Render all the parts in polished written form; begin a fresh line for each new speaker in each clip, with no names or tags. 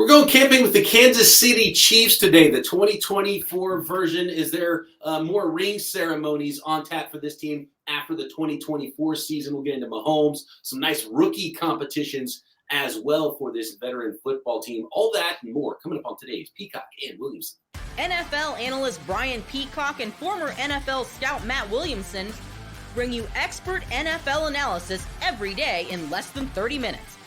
We're going camping with the Kansas City Chiefs today. The 2024 version. Is there more ring ceremonies on tap for this team after the 2024 season? We'll get into Mahomes, some nice rookie competitions as well for this veteran football team. All that and more coming up on today's Peacock and Williamson.
NFL analyst Brian Peacock and former NFL scout Matt Williamson bring you expert NFL analysis every day in less than 30 minutes.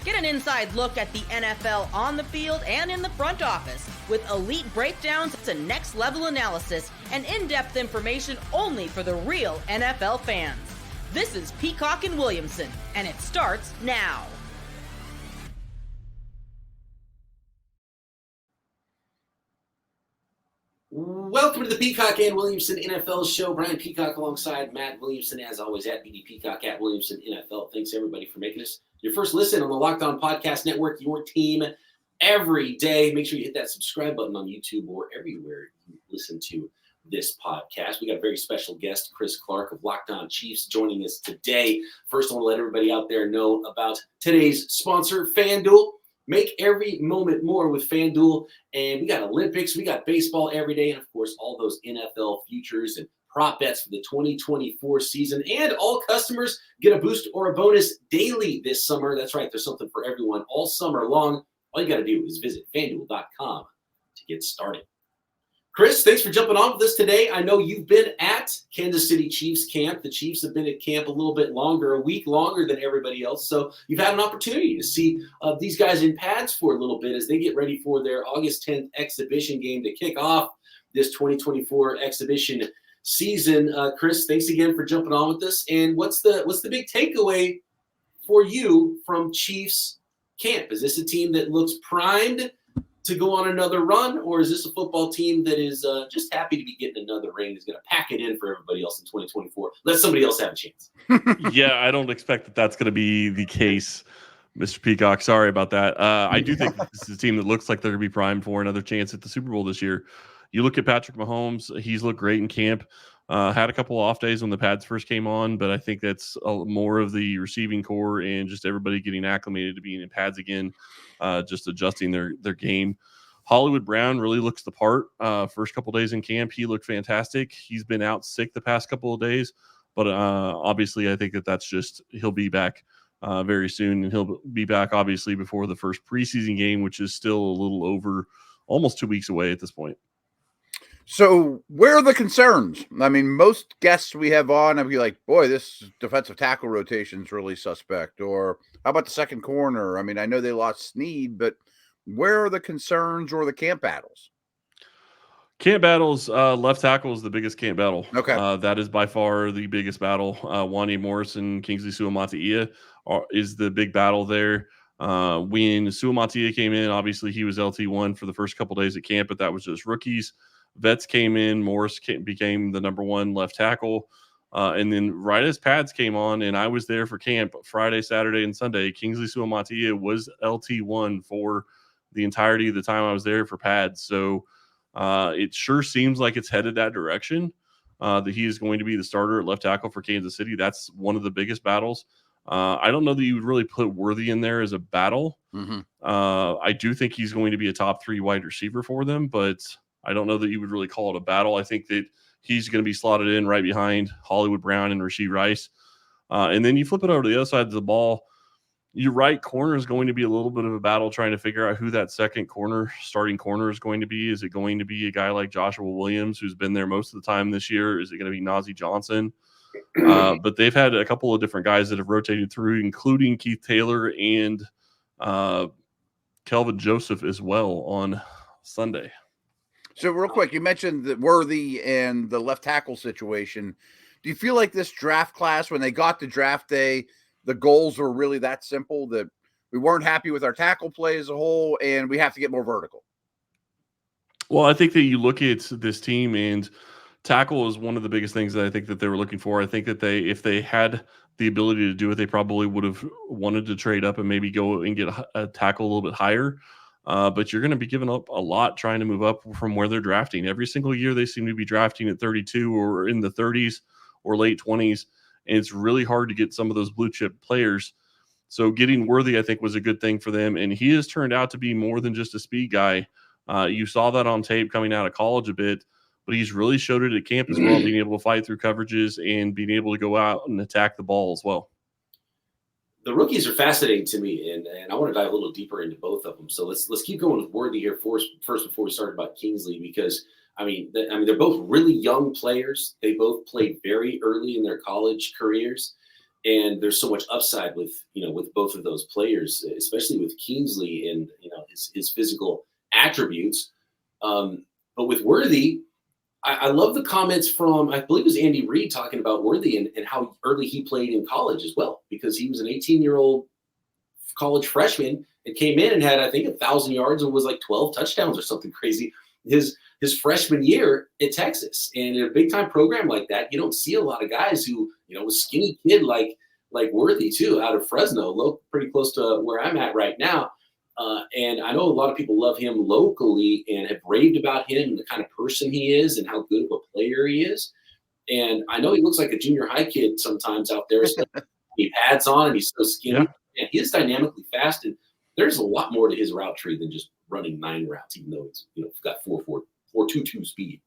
Get an inside look at the NFL on the field and in the front office with elite breakdowns to next-level analysis and in-depth information only for the real NFL fans. This is Peacock and Williamson, and it starts now.
Welcome to the Peacock and Williamson NFL Show. Brian Peacock alongside Matt Williamson, as always, at BD Peacock at Williamson NFL. Thanks, everybody, for making us your first listen on the Locked On Podcast Network, your team every day. Make sure you hit that subscribe button on YouTube or everywhere you listen to this podcast. We got a very special guest, Chris Clark of Locked On Chiefs, joining us today. First, I want to let everybody out there know about today's sponsor, FanDuel. Make every moment more with FanDuel. And we got Olympics, we got baseball every day, and, of course, all those NFL futures and prop bets for the 2024 season. And all customers get a boost or a bonus daily this summer. That's right. There's something for everyone all summer long. All you got to do is visit FanDuel.com to get started. Chris, thanks for jumping on with us today. I know you've been at Kansas City Chiefs camp. The Chiefs have been at camp a little bit longer, a week longer than everybody else. So you've had an opportunity to see these guys in pads for a little bit as they get ready for their August 10th exhibition game to kick off this 2024 exhibition season. Chris, thanks again for jumping on with us. And what's the big takeaway for you from Chiefs camp? Is this a team that looks primed to go on another run, or is this a football team that is just happy to be getting another ring, is going to pack it in for everybody else in 2024? Let somebody else have a chance.
Yeah, I don't expect that that's going to be the case, Mr. Peacock. Sorry about that. I do think this is a team that looks like they're going to be primed for another chance at the Super Bowl this year. You look at Patrick Mahomes, he's looked great in camp. Had a couple of off days when the pads first came on, but I think that's more of the receiving core and just everybody getting acclimated to being in pads again, just adjusting their game. Hollywood Brown really looks the part. First couple days in camp, he looked fantastic. He's been out sick the past couple of days, but obviously I think that's just he'll be back very soon, and he'll be back obviously before the first preseason game, which is still a little over almost 2 weeks away at this point.
So where are the concerns? I mean, most guests we have on, I'd be like, boy, this defensive tackle rotation is really suspect. Or how about the second corner? I mean, I know they lost Snead, but where are the concerns or the camp battles?
Camp battles, left tackle is the biggest camp battle.
Okay.
That is by far the biggest battle. Wanye Morrison, Kingsley Suamataia is the big battle there. When Suamataia came in, obviously he was LT1 for the first couple days at camp, but that was just rookies. Vets came in, Morris became the number one left tackle. And then right as pads came on, and I was there for camp Friday, Saturday, and Sunday, Kingsley Suamataia was LT1 for the entirety of the time I was there for pads. So it sure seems like it's headed that direction, that he is going to be the starter at left tackle for Kansas City. That's one of the biggest battles. I don't know that you would really put Worthy in there as a battle.
Mm-hmm.
I do think he's going to be a top 3 wide receiver for them, but I don't know that you would really call it a battle. I think that he's going to be slotted in right behind Hollywood Brown and Rashee Rice. And then you flip it over to the other side of the ball. Your right corner is going to be a little bit of a battle trying to figure out who that starting corner is going to be. Is it going to be a guy like Joshua Williams, who's been there most of the time this year? Is it going to be Najee Johnson? But they've had a couple of different guys that have rotated through, including Keith Taylor and Kelvin Joseph as well on Sunday.
So real quick, you mentioned the Worthy and the left tackle situation. Do you feel like this draft class, when they got to draft day, the goals were really that simple, that we weren't happy with our tackle play as a whole and we have to get more vertical?
Well, I think that you look at this team, and tackle is one of the biggest things that I think that they were looking for. I think that if they had the ability to do it, they probably would have wanted to trade up and maybe go and get a tackle a little bit higher. But you're going to be giving up a lot trying to move up from where they're drafting. Every single year they seem to be drafting at 32 or in the 30s or late 20s, and it's really hard to get some of those blue chip players. So getting Worthy, I think, was a good thing for them. And he has turned out to be more than just a speed guy. You saw that on tape coming out of college a bit, but he's really showed it at camp as well, being able to fight through coverages and being able to go out and attack the ball as well.
The rookies are fascinating to me, and I want to dive a little deeper into both of them. So let's keep going with Worthy here first before we start about Kingsley, because they're both really young players. They both played very early in their college careers, and there's so much upside with both of those players, especially with Kingsley and his physical attributes. But with Worthy, I love the comments from, I believe it was Andy Reid, talking about Worthy and how early he played in college as well, because he was an 18-year-old college freshman and came in and had, I think, 1,000 yards and was like 12 touchdowns or something crazy his freshman year at Texas. And in a big-time program like that, you don't see a lot of guys who, a skinny kid like Worthy, too, out of Fresno, pretty close to where I'm at right now. And I know a lot of people love him locally and have raved about him and the kind of person he is and how good of a player he is. And I know he looks like a junior high kid sometimes out there. He pads on and he's so skinny. Yeah. And he is dynamically fast. And there's a lot more to his route tree than just running 9 routes, even though he's got 4.22 speed.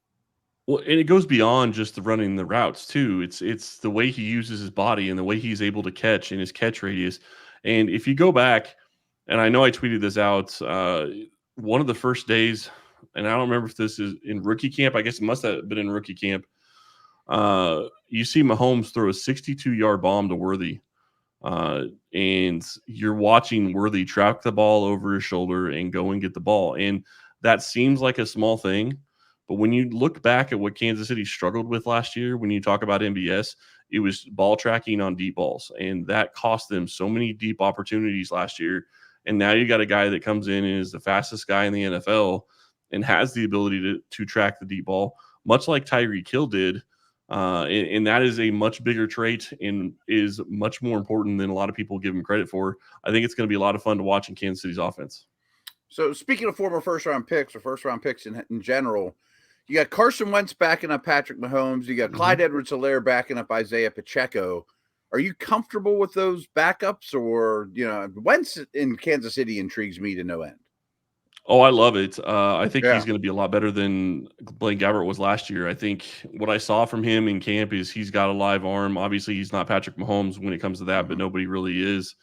Well, and it goes beyond just the running the routes too. It's the way he uses his body and the way he's able to catch and his catch radius. And if you go back, and I know I tweeted this out one of the first days, and I don't remember if this is in rookie camp. I guess it must have been in rookie camp. You see Mahomes throw a 62-yard bomb to Worthy, and you're watching Worthy track the ball over his shoulder and go and get the ball. And that seems like a small thing, but when you look back at what Kansas City struggled with last year, when you talk about MVS, it was ball tracking on deep balls, and that cost them so many deep opportunities last year. And now you got a guy that comes in and is the fastest guy in the NFL and has the ability to track the deep ball, much like Tyreek Hill did. And that is a much bigger trait and is much more important than a lot of people give him credit for. I think it's going to be a lot of fun to watch in Kansas City's offense.
So speaking of former first-round picks or first-round picks in general, you got Carson Wentz backing up Patrick Mahomes. You got Clyde Edwards-Helaire backing up Isaiah Pacheco. Are you comfortable with those backups, or, Wentz in Kansas City intrigues me to no end?
Oh, I love it. I think he's going to be a lot better than Blaine Gabbert was last year. I think what I saw from him in camp is he's got a live arm. Obviously, he's not Patrick Mahomes when it comes to that, but nobody really is.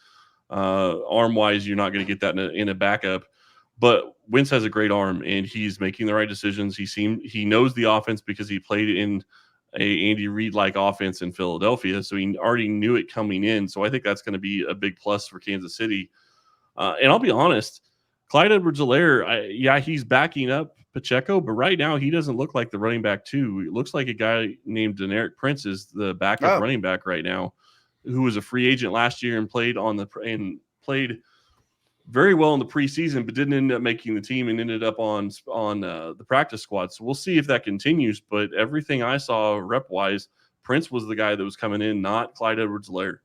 Arm-wise, you're not going to get that in a backup. But Wentz has a great arm, and he's making the right decisions. He knows the offense because he played in a Andy Reid-like offense in Philadelphia, so he already knew it coming in. So I think that's going to be a big plus for Kansas City. And I'll be honest, Clyde Edwards-Helaire, he's backing up Pacheco, but right now he doesn't look like the running back too. It looks like a guy named Deneric Prince is the backup running back right now, who was a free agent last year and played very well in the preseason, but didn't end up making the team and ended up on the practice squad. So we'll see if that continues. But everything I saw rep-wise, Prince was the guy that was coming in, not Clyde Edwards-Helaire.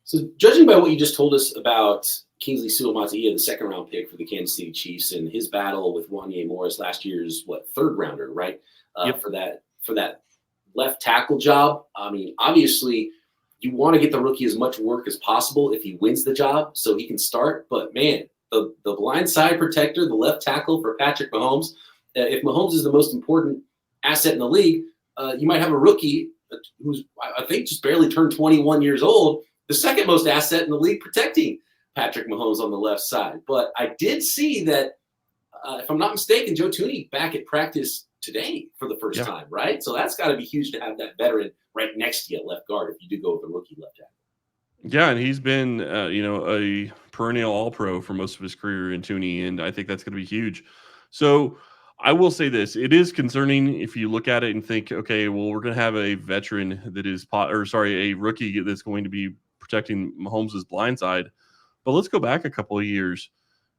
So judging by what you just told us about Kingsley Suamataia, the second-round pick for the Kansas City Chiefs, and his battle with Wanya Morris, last year's third-rounder, right? For that left tackle job. I mean, obviously, you want to get the rookie as much work as possible if he wins the job so he can start. But, man, the blind side protector, the left tackle for Patrick Mahomes, if Mahomes is the most important asset in the league, you might have a rookie who's, I think, just barely turned 21 years old, the second most asset in the league protecting Patrick Mahomes on the left side. But I did see that, if I'm not mistaken, Joe Thuney back at practice today for the first time, right? So that's got to be huge to have that veteran right next to you at left guard if you do go with a rookie left tackle.
Yeah, and he's been, a perennial All-Pro for most of his career in Thuney, and I think that's going to be huge. So I will say this. It is concerning if you look at it and think, okay, well, we're going to have a veteran that is – a rookie that's going to be protecting Mahomes' blind side. But let's go back a couple of years.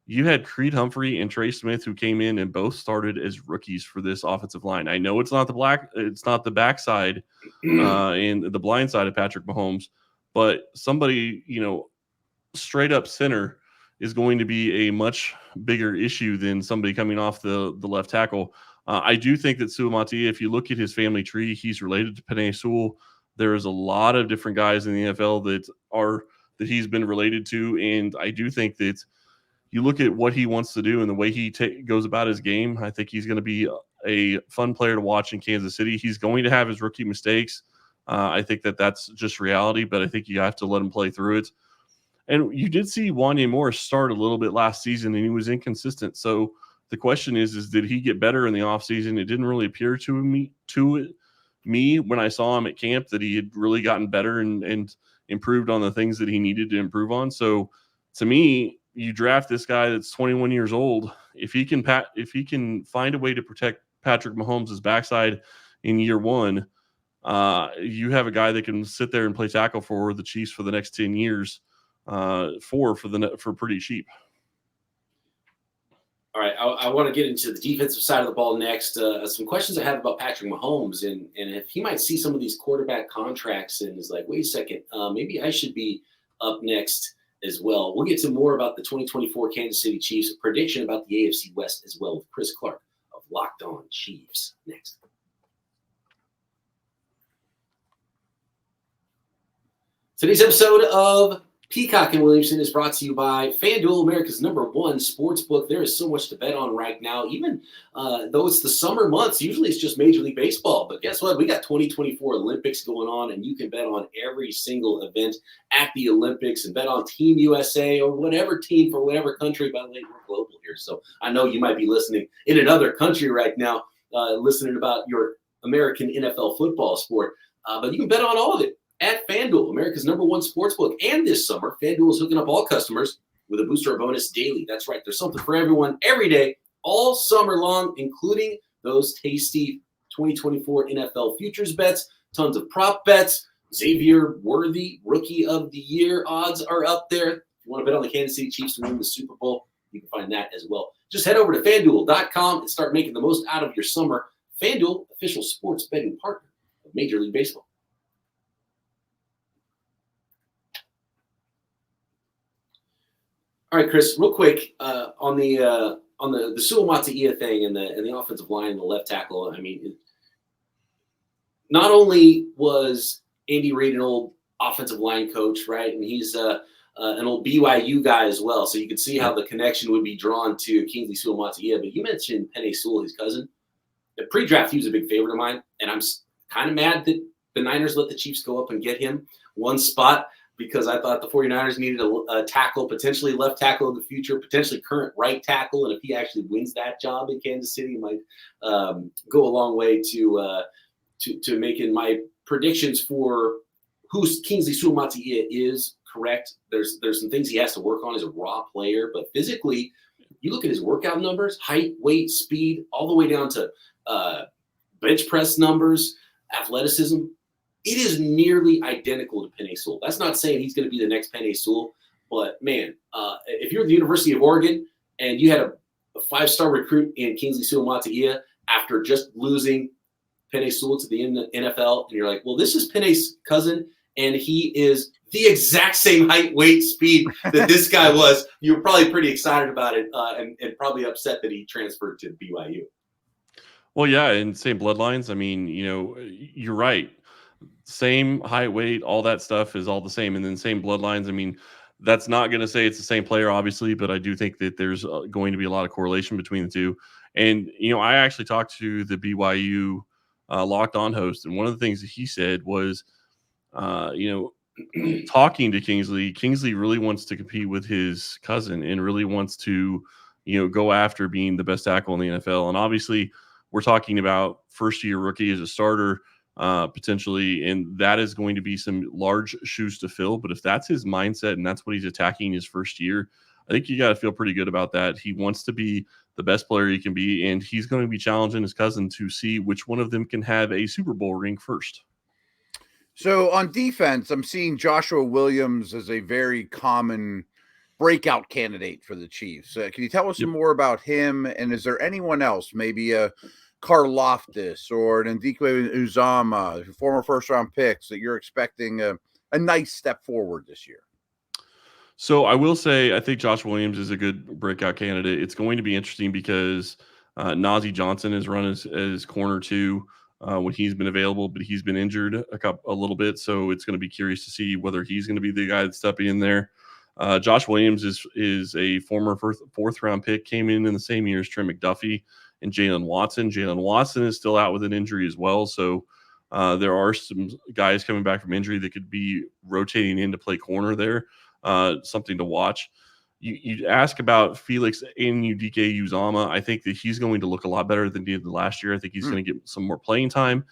You had Creed Humphrey and Trey Smith who came in and both started as rookies for this offensive line. I know it's not the backside and the blind side of Patrick Mahomes, but somebody, straight up center is going to be a much bigger issue than somebody coming off the left tackle. I do think that Suamataia, if you look at his family tree, he's related to Penei Sewell. There is a lot of different guys in the NFL that are that he's been related to. And I do think that you look at what he wants to do and the way he goes about his game, I think he's going to be a fun player to watch in Kansas City. He's going to have his rookie mistakes. I think that's just reality, but I think you have to let him play through it. And you did see Wanya Morris start a little bit last season, and he was inconsistent. So the question is did he get better in the offseason? It didn't really appear to me when I saw him at camp that he had really gotten better and improved on the things that he needed to improve on. So to me, you draft this guy that's 21 years old. If he can find a way to protect Patrick Mahomes' backside in year one, you have a guy that can sit there and play tackle for the Chiefs for the next 10 years for pretty cheap.
All right, I want to get into the defensive side of the ball next. Some questions I have about Patrick Mahomes and if he might see some of these quarterback contracts and is like, wait a second, maybe I should be up next as well. We'll get to more about the 2024 Kansas City Chiefs, a prediction about the AFC West as well with Chris Clark of Locked On Chiefs next. Today's episode of Peacock and Williamson is brought to you by FanDuel, America's #1 sportsbook. There is so much to bet on right now, even though it's the summer months. Usually it's just Major League Baseball, but guess what? We got 2024 Olympics going on, and you can bet on every single event at the Olympics and bet on Team USA or whatever team for whatever country. By the way, we're global here, so I know you might be listening in another country right now, listening about your American NFL football sport, but you can bet on all of it at FanDuel, America's #1 sportsbook. And this summer, FanDuel is hooking up all customers with a booster bonus daily. That's right. There's something for everyone every day, all summer long, including those tasty 2024 NFL futures bets, tons of prop bets. Xavier Worthy, Rookie of the Year odds are up there. If you want to bet on the Kansas City Chiefs to win the Super Bowl, you can find that as well. Just head over to FanDuel.com and start making the most out of your summer. FanDuel, official sports betting partner of Major League Baseball. All right, Chris, real quick on the Suamataia thing and the offensive line and the left tackle. I mean, not only was Andy Reid an old offensive line coach, right, and he's an old BYU guy as well, so you could see how the connection would be drawn to Kingsley Suamataia. But you mentioned Penei Sewell, his cousin. The pre-draft, he was a big favorite of mine, and I'm kind of mad that the Niners let the Chiefs go up and get him one spot, because I thought the 49ers needed a tackle, potentially left tackle in the future, potentially current right tackle. And if he actually wins that job in Kansas City, it might go a long way to making my predictions for who Kingsley Suamataia is correct. There's some things he has to work on as a raw player, but physically, you look at his workout numbers, height, weight, speed, all the way down to bench press numbers, athleticism. It is nearly identical to Penei Sewell. That's not saying he's going to be the next Penei Sewell, but man, if you're at the University of Oregon and you had a 5-star recruit in Kingsley Suamataia after just losing Penei Sewell to the NFL, and you're like, well, this is Penei's cousin, and he is the exact same height, weight, speed that this guy was, you're probably pretty excited about it and probably upset that he transferred to BYU.
Well, yeah, and same bloodlines. I mean, you're right. Same height, weight, all that stuff is all the same. And then same bloodlines. I mean, that's not going to say it's the same player, obviously, but I do think that there's going to be a lot of correlation between the two. And, I actually talked to the BYU Locked On host, and one of the things that he said was, talking to Kingsley really wants to compete with his cousin and really wants to, go after being the best tackle in the NFL. And obviously, we're talking about first-year rookie as a starter, potentially, and that is going to be some large shoes to fill. But if that's his mindset and that's what he's attacking his first year, I think you got to feel pretty good about that. He wants to be the best player he can be, and he's going to be challenging his cousin to see which one of them can have a Super Bowl ring first.
So on defense, I'm seeing Joshua Williams as a very common breakout candidate for the Chiefs. Can you tell us some more about him? And is there anyone else, maybe a Karlaftis or an Ndikwe Uzama, former first-round picks, that you're expecting a nice step forward this year?
So I will say I think Josh Williams is a good breakout candidate. It's going to be interesting because Najee Johnson is run as corner 2. when he's been available, but he's been injured a little bit. So it's going to be curious to see whether he's going to be the guy that's stepping in there. Josh Williams is a former fourth round pick, came in the same year as Trent McDuffie and Jalen Watson. Jalen Watson is still out with an injury as well. So there are some guys coming back from injury that could be rotating in to play corner there. Something to watch. You ask about Felix Anudike-Uzomah. I think that he's going to look a lot better than he did last year. I think he's going to get some more playing time.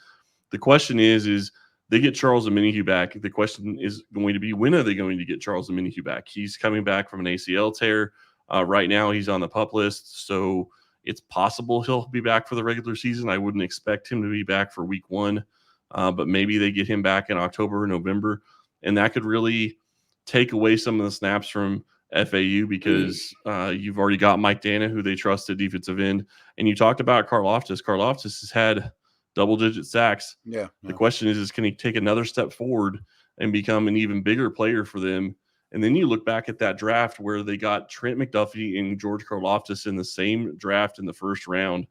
The question is they get Charles Omenihu back. The question is going to be, when are they going to get Charles Omenihu back? He's coming back from an ACL tear. Right now he's on the PUP list, so it's possible he'll be back for the regular season. I wouldn't expect him to be back for week 1, but maybe they get him back in October or November, and that could really take away some of the snaps from FAU because you've already got Mike Dana, who they trust at defensive end. And you talked about Karlaftis. Karlaftis has had double-digit sacks.
Yeah.
The question is can he take another step forward and become an even bigger player for them? And then you look back at that draft where they got Trent McDuffie and George Karlaftis in the same draft in the first round.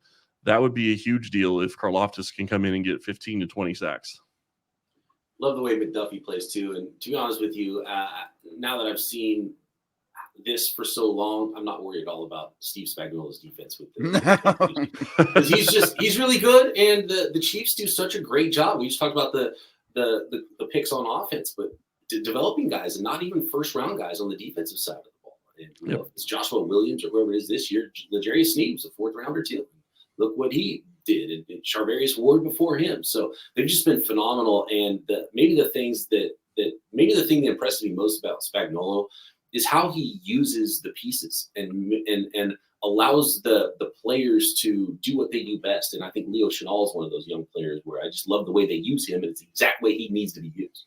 That would be a huge deal if Karlaftis can come in and get 15 to 20 sacks.
Love the way McDuffie plays too. And to be honest with you, now that I've seen this for so long, I'm not worried at all about Steve Spagnuolo's defense with this. Because he's really good, and the Chiefs do such a great job. We just talked about the picks on offense, but developing guys, and not even first round guys on the defensive side of the ball. And, you know, it's Joshua Williams or whoever it is this year. L'Jarius Sneed was a 4th rounder too. Look what he did, and Charvarius Ward before him. So they've just been phenomenal. And maybe the thing that impressed me most about Spagnolo is how he uses the pieces and allows the players to do what they do best. And I think Leo Chenal is one of those young players where I just love the way they use him, and it's the exact way he needs to be used.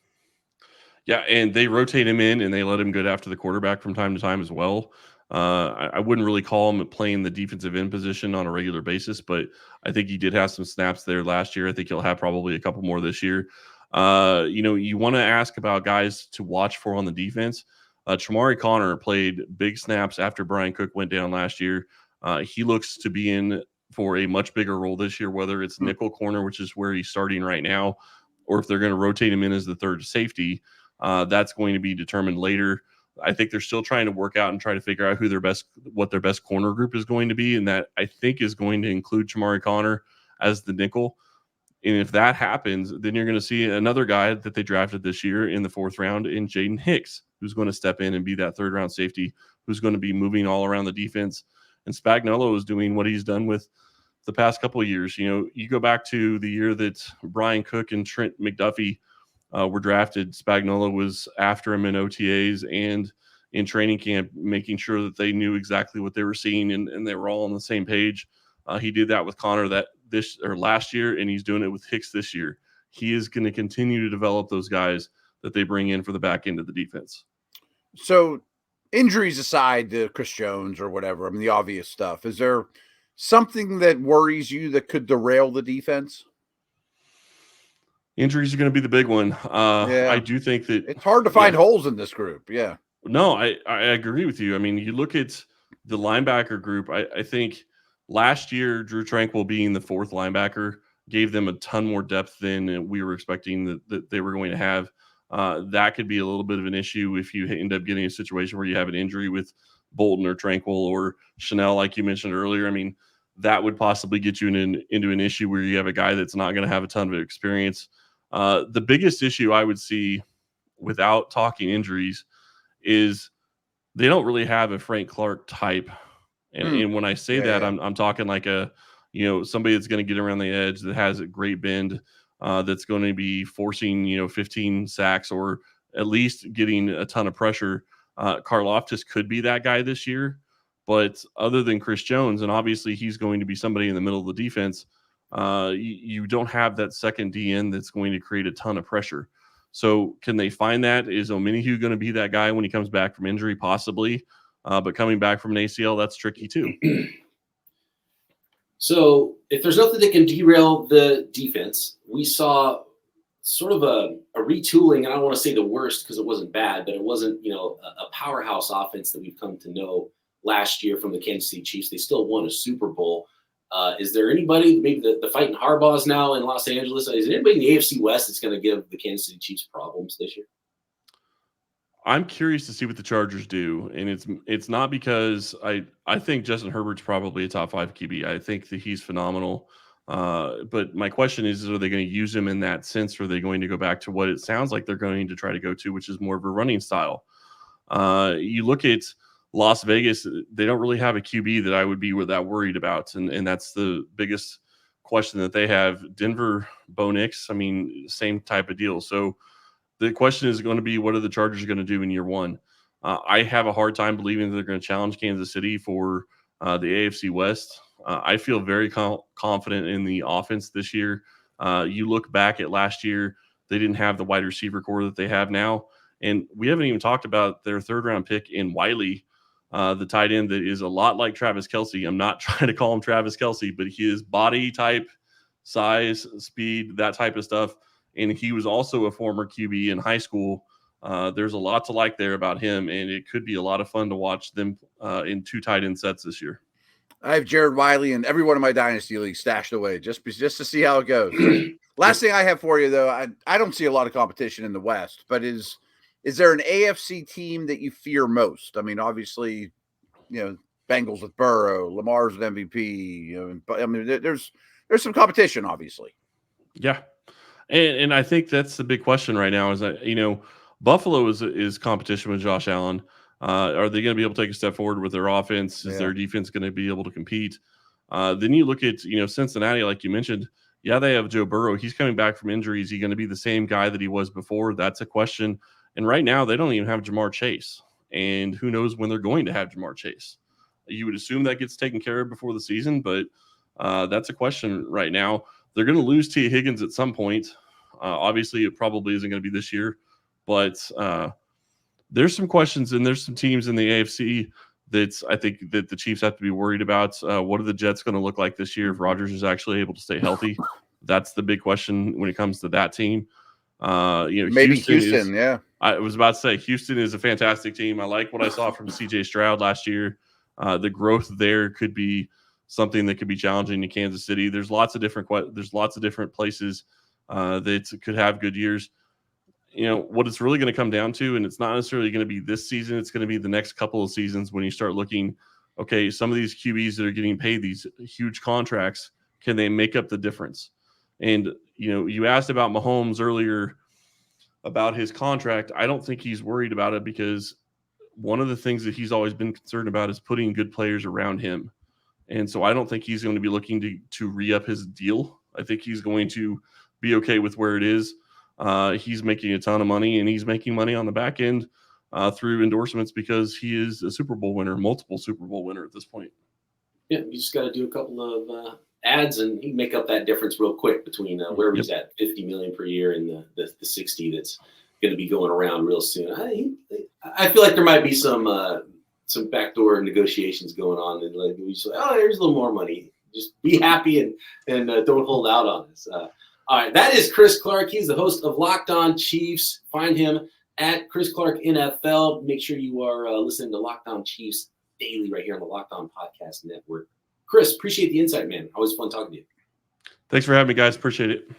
Yeah, and they rotate him in, and they let him go after the quarterback from time to time as well. I wouldn't really call him playing the defensive end position on a regular basis, but I think he did have some snaps there last year. I think he'll have probably a couple more this year. You want to ask about guys to watch for on the defense. Chamari Connor played big snaps after Brian Cook went down last year. He looks to be in for a much bigger role this year, whether it's nickel corner, which is where he's starting right now, or if they're going to rotate him in as the third safety. That's going to be determined later. I think they're still trying to work out and try to figure out what their best corner group is going to be, and that I think is going to include Chamari Connor as the nickel. And if that happens, then you're going to see another guy that they drafted this year in the 4th round in Jaden Hicks, who's going to step in and be that 3rd round safety, who's going to be moving all around the defense. And Spagnolo is doing what he's done with the past couple of years. You know, you go back to the year that Brian Cook and Trent McDuffie were drafted. Spagnolo was after him in OTAs and in training camp, making sure that they knew exactly what they were seeing and they were all on the same page. He did that with Connor last year, and he's doing it with Hicks this year. He is going to continue to develop those guys that they bring in for the back end of the defense.
So injuries aside to Chris Jones or whatever, I mean, the obvious stuff, is there something that worries you that could derail the defense?
Injuries are going to be the big one. I do think that
it's hard to find holes in this group. Yeah.
No, I agree with you. I mean, you look at the linebacker group. I think last year, Drew Tranquil being the 4th linebacker gave them a ton more depth than we were expecting that they were going to have. That could be a little bit of an issue if you end up getting a situation where you have an injury with Bolton or Tranquil or Chanel, like you mentioned earlier. I mean, that would possibly get you into an issue where you have a guy that's not going to have a ton of experience. The biggest issue I would see, without talking injuries, is they don't really have a Frank Clark type. And when I say that, I'm talking like somebody that's going to get around the edge, that has a great bend, that's going to be forcing, 15 sacks or at least getting a ton of pressure. Karlaftis could be that guy this year, but other than Chris Jones, and obviously he's going to be somebody in the middle of the defense, you don't have that second DN that's going to create a ton of pressure. So can they find that? Is Omenihu going to be that guy when he comes back from injury? Possibly. But coming back from an ACL, that's tricky too.
So if there's nothing that can derail the defense, we saw sort of a retooling. And I don't want to say the worst because it wasn't bad, but it wasn't, a powerhouse offense that we've come to know last year from the Kansas City Chiefs. They still won a Super Bowl. Is there anybody, maybe the fighting Harbaughs now in Los Angeles, is there anybody in the AFC West that's going to give the Kansas City Chiefs problems this year?
I'm curious to see what the Chargers do, and it's not because I think Justin Herbert's probably a top 5 QB. I think that he's phenomenal. But my question is, are they going to use him in that sense, or are they going to go back to what it sounds like they're going to try to go to, which is more of a running style? You look at Las Vegas, they don't really have a QB that I would be that worried about, and that's the biggest question that they have. Denver, Bo Nix, I mean, same type of deal. So the question is going to be, what are the Chargers going to do in year one? I have a hard time believing that they're going to challenge Kansas City for the AFC West. I feel very confident in the offense this year. You look back at last year, they didn't have the wide receiver core that they have now. And we haven't even talked about their third-round pick in Wiley, the tight end that is a lot like Travis Kelce. I'm not trying to call him Travis Kelce, but his body type, size, speed, that type of stuff. And he was also a former QB in high school. There's a lot to like there about him, and it could be a lot of fun to watch them in 2 tight end sets this year.
I have Jared Wiley in every one of my dynasty leagues stashed away just to see how it goes. Last thing I have for you, though, I don't see a lot of competition in the West, but is there an AFC team that you fear most? I mean, obviously, Bengals with Burrow, Lamar's an MVP. But I mean, there's some competition, obviously.
Yeah. And I think that's the big question right now is that, Buffalo is competition with Josh Allen. Are they going to be able to take a step forward with their offense? Is their defense going to be able to compete? Then you look at, Cincinnati, like you mentioned. Yeah, they have Joe Burrow. He's coming back from injury. Is he going to be the same guy that he was before? That's a question. And right now, they don't even have Jamar Chase. And who knows when they're going to have Jamar Chase. You would assume that gets taken care of before the season, but that's a question right now. They're going to lose T. Higgins at some point. Obviously, it probably isn't going to be this year, but there's some questions, and there's some teams in the AFC that I think that the Chiefs have to be worried about. What are the Jets going to look like this year if Rodgers is actually able to stay healthy? That's the big question when it comes to that team.
Maybe Houston. Yeah,
I was about to say Houston is a fantastic team. I like what I saw from C.J. Stroud last year. The growth there could be something that could be challenging to Kansas City. There's lots of different places that could have good years. What it's really going to come down to, and it's not necessarily going to be this season, it's going to be the next couple of seasons when you start looking, okay, some of these QBs that are getting paid these huge contracts, can they make up the difference? And, you asked about Mahomes earlier about his contract. I don't think he's worried about it because one of the things that he's always been concerned about is putting good players around him. And so I don't think he's going to be looking to re-up his deal. I think he's going to be okay with where it is. He's making a ton of money, and he's making money on the back end through endorsements because he is a Super Bowl winner, multiple Super Bowl winner at this point.
Yeah, you just got to do a couple of ads, and he can make up that difference real quick between where he's at, $50 million per year, and the 60 that's going to be going around real soon. I feel like there might be some backdoor negotiations going on, and like we just here's a little more money. Just be happy and don't hold out on us. All right, that is Chris Clark. He's the host of Locked On Chiefs. Find him at Chris Clark NFL. Make sure you are listening to Locked On Chiefs daily right here on the Locked On Podcast Network. Chris, appreciate the insight, man. Always fun talking to you.
Thanks for having me, guys. Appreciate it.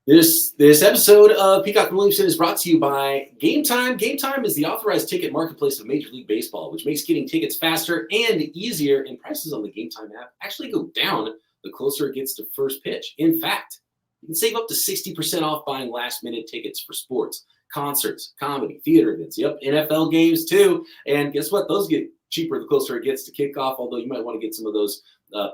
This episode of Peacock Williamson is brought to you by Game Time. Game Time is the authorized ticket marketplace of Major League Baseball, which makes getting tickets faster and easier, and prices on the Game Time app actually go down the closer it gets to first pitch. In fact, you can save up to 60% off buying last-minute tickets for sports, concerts, comedy, theater events, NFL games too. And guess what? Those get cheaper the closer it gets to kickoff, although you might want to get some of those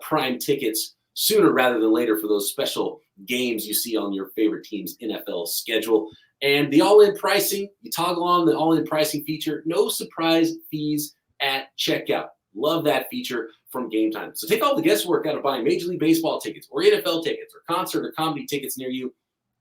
prime tickets sooner rather than later for those special games you see on your favorite team's NFL schedule. And the all-in pricing, you toggle on the all-in pricing feature, no surprise fees at checkout. Love that feature from Game Time. So take all the guesswork out of buying Major League Baseball tickets or NFL tickets or concert or comedy tickets near you.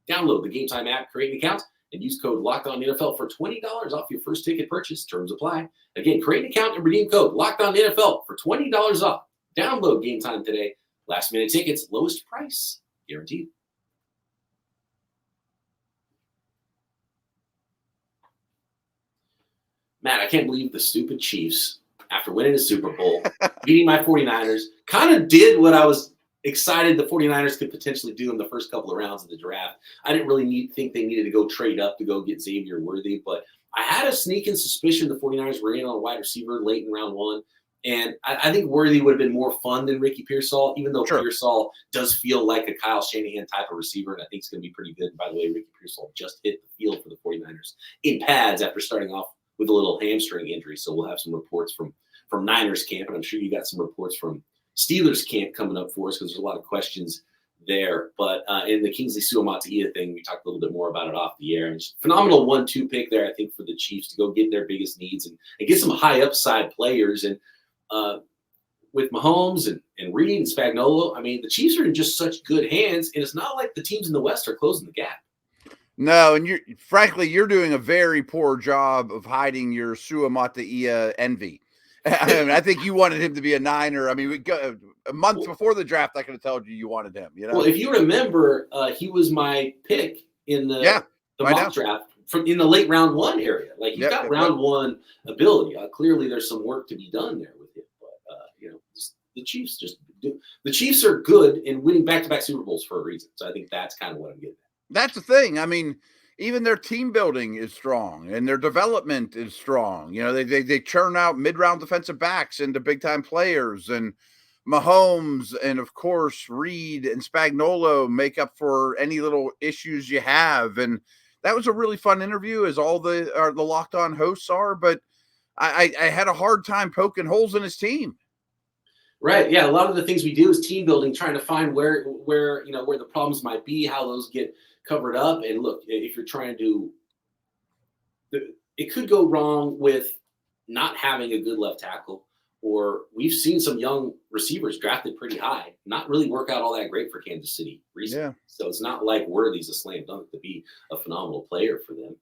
Download the Game Time app, create an account, and use code LOCKEDONNFL for $20 off your first ticket purchase. Terms apply. Again, create an account and redeem code LOCKEDONNFL for $20 off. Download Game Time today. Last minute tickets, lowest price, guaranteed. Matt, I can't believe the stupid Chiefs, after after winning a Super Bowl, beating my 49ers, kind of did what I was excited the 49ers could potentially do in the first couple of rounds of the draft. I didn't really think they needed to go trade up to go get Xavier Worthy, but I had a sneaking suspicion the 49ers were in on a wide receiver late in round one. And I think Worthy would have been more fun than Ricky Pearsall, even though Pearsall does feel like a Kyle Shanahan type of receiver, and I think it's going to be pretty good. And by the way, Ricky Pearsall just hit the field for the 49ers in pads after starting off with a little hamstring injury. So we'll have some reports from Niners camp, and I'm sure you got some reports from Steelers camp coming up for us because there's a lot of questions there. But in the Kingsley Suamataia thing, we talked a little bit more about it off the air. And just phenomenal 1-2 pick there, I think, for the Chiefs to go get their biggest needs and get some high upside players. And with Mahomes and Reid and Spagnolo, I mean, the Chiefs are in just such good hands, and it's not like the teams in the West are closing the gap.
No, and you're doing a very poor job of hiding your Suamataia envy. I think you wanted him to be a Niner. I mean, a month before the draft, I could have told you wanted him. You know?
Well, if you remember, he was my pick in the mock draft in the late round one area. Like, he's got round one ability. Clearly, there's some work to be done there with him. But the Chiefs the Chiefs are good in winning back-to-back Super Bowls for a reason. So I think that's kind of what I'm getting at.
That's the thing. I mean, even their team building is strong and their development is strong. You know, they churn out mid-round defensive backs into big-time players, and Mahomes and, of course, Reid and Spagnolo make up for any little issues you have. And that was a really fun interview, as all the Locked On hosts are, but I had a hard time poking holes in his team.
Right. Yeah. A lot of the things we do is team building, trying to find where the problems might be, how those get covered up. And look, if you're trying to it could go wrong with not having a good left tackle, or we've seen some young receivers drafted pretty high, not really work out all that great for Kansas City recently. Yeah. So it's not like Worthy's a slam dunk to be a phenomenal player for them.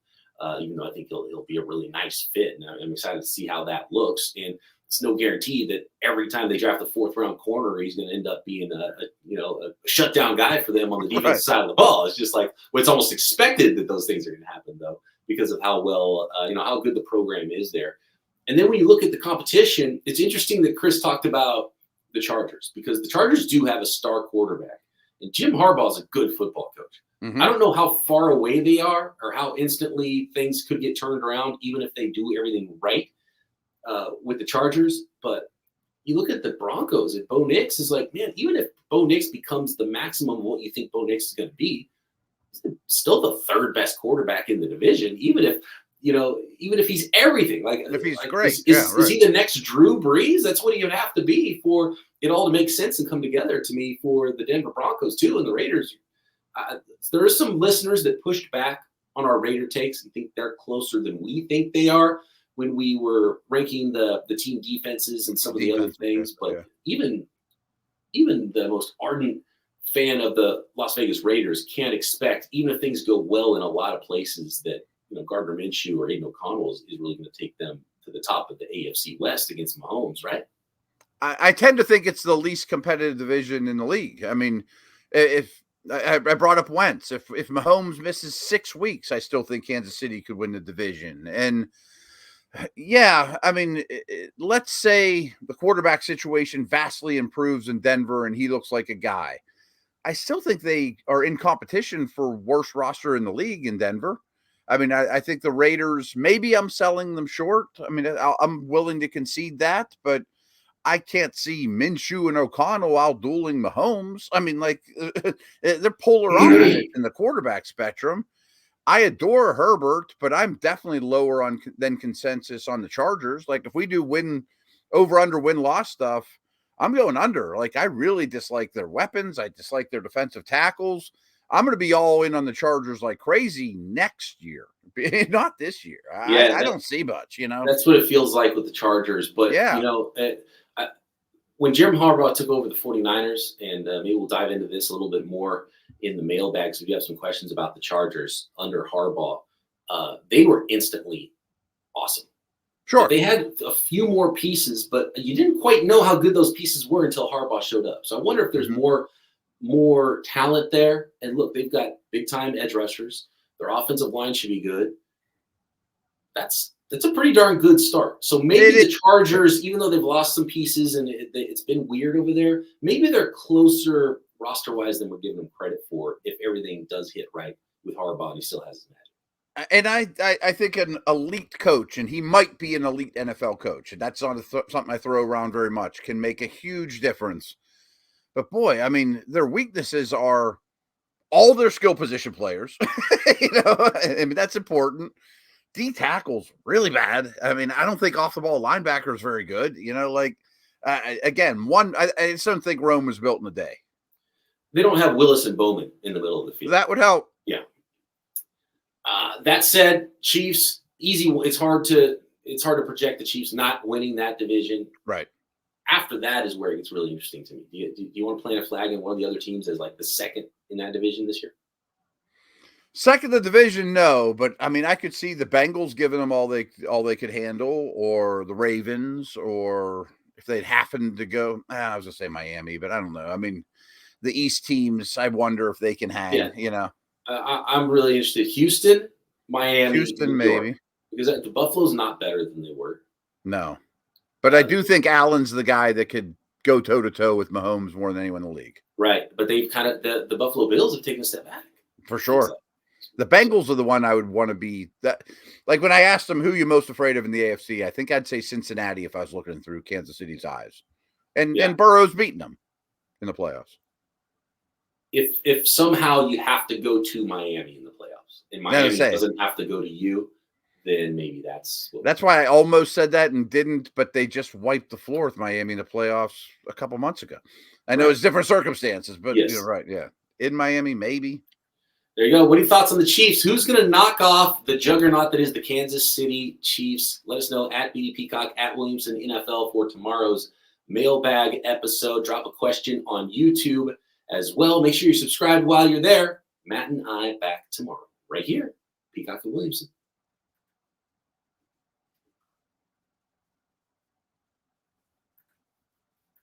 Even though I think he'll be a really nice fit. And I'm excited to see how that looks. And it's no guarantee that every time they draft a fourth round corner, he's going to end up being a shutdown guy for them on the defensive side of the ball. It's just like, well, it's almost expected that those things are going to happen, though, because of how well, how good the program is there. And then when you look at the competition, it's interesting that Chris talked about the Chargers, because the Chargers do have a star quarterback, and Jim Harbaugh is a good football coach. Mm-hmm. I don't know how far away they are or how instantly things could get turned around, even if they do everything right with the Chargers. But you look at the Broncos, and Bo Nix is like, man, even if Bo Nix becomes the maximum of what you think Bo Nix is going to be, he's still the third best quarterback in the division, even if he's everything. Like,
if he's great.
Is he the next Drew Brees? That's what he would have to be for it all to make sense and come together to me for the Denver Broncos too. And the Raiders, there are some listeners that pushed back on our Raider takes and think they're closer than we think they are when we were ranking the team defenses and some of the other things. But even the most ardent fan of the Las Vegas Raiders can't expect, even if things go well in a lot of places, that Gardner Minshew or Aiden O'Connell is really going to take them to the top of the AFC West against Mahomes, right?
I tend to think it's the least competitive division in the league. I mean, if I brought up Wentz, if Mahomes misses 6 weeks, I still think Kansas City could win the division. And yeah, I mean, let's say the quarterback situation vastly improves in Denver and he looks like a guy. I still think they are in competition for worst roster in the league in Denver. I mean, I think the Raiders, maybe I'm selling them short. I mean, I'm willing to concede that, but I can't see Minshew and O'Connell out-dueling Mahomes. I mean, like, they're polar opposites in the quarterback spectrum. I adore Herbert, but I'm definitely lower than consensus on the Chargers. Like, if we do over-under win-loss stuff, I'm going under. Like, I really dislike their weapons. I dislike their defensive tackles. I'm going to be all in on the Chargers like crazy next year, not this year. I don't see much,
That's what it feels like with the Chargers. But, when Jim Harbaugh took over the 49ers, and maybe we'll dive into this a little bit more in the mailbags, if you have some questions about the Chargers under Harbaugh, they were instantly awesome.
Sure.
They had a few more pieces, but you didn't quite know how good those pieces were until Harbaugh showed up. So I wonder if there's more talent there. And look, they've got big-time edge rushers. Their offensive line should be good. That's That's a pretty darn good start. So maybe the Chargers, even though they've lost some pieces and it's been weird over there, maybe they're closer roster-wise than we're giving them credit for if everything does hit right with Harbaugh and he still has his magic.
And I think an elite coach, and he might be an elite NFL coach, and that's not something I throw around very much, can make a huge difference. But boy, I mean, their weaknesses are all their skill position players. I mean, that's important. D tackles really bad. I mean, I don't think off the ball linebacker is very good. Again, I just don't think Rome was built in a day.
They don't have Willis and Bowman in the middle of the field.
That would help.
Yeah. That said, Chiefs easy. It's hard to project the Chiefs not winning that division.
Right.
After that is where it gets really interesting to me. Do you want to plant a flag in one of the other teams as like the second in that division this year?
Second in the division, no. But I mean, I could see the Bengals giving them all they could handle, or the Ravens, or if they'd happened to go. I was gonna say Miami, but I don't know. I mean, the East teams, I wonder if they can hang.
Yeah. I'm really interested. Houston, Miami,
Houston, maybe,
because the Buffalo's not better than they were.
No, but I do think Allen's the guy that could go toe to toe with Mahomes more than anyone in the league.
Right, but they've kind of the Buffalo Bills have taken a step back
for sure. The Bengals are the one I would want to be. That, like when I asked them who you're most afraid of in the AFC, I think I'd say Cincinnati if I was looking through Kansas City's eyes, and Burrow's beating them in the playoffs.
If somehow you have to go to Miami in the playoffs, and Miami doesn't have to go to you, then maybe that's
why I almost said that and didn't, but they just wiped the floor with Miami in the playoffs a couple months ago. I know it's different circumstances, but
yes.
You're right. Yeah. In Miami, maybe.
There you go. What are your thoughts on the Chiefs? Who's going to knock off the juggernaut that is the Kansas City Chiefs? Let us know at BD Peacock, at Williamson NFL for tomorrow's mailbag episode. Drop a question on YouTube as well. Make sure you're subscribed while you're there. Matt and I back tomorrow right here. Peacock and Williamson.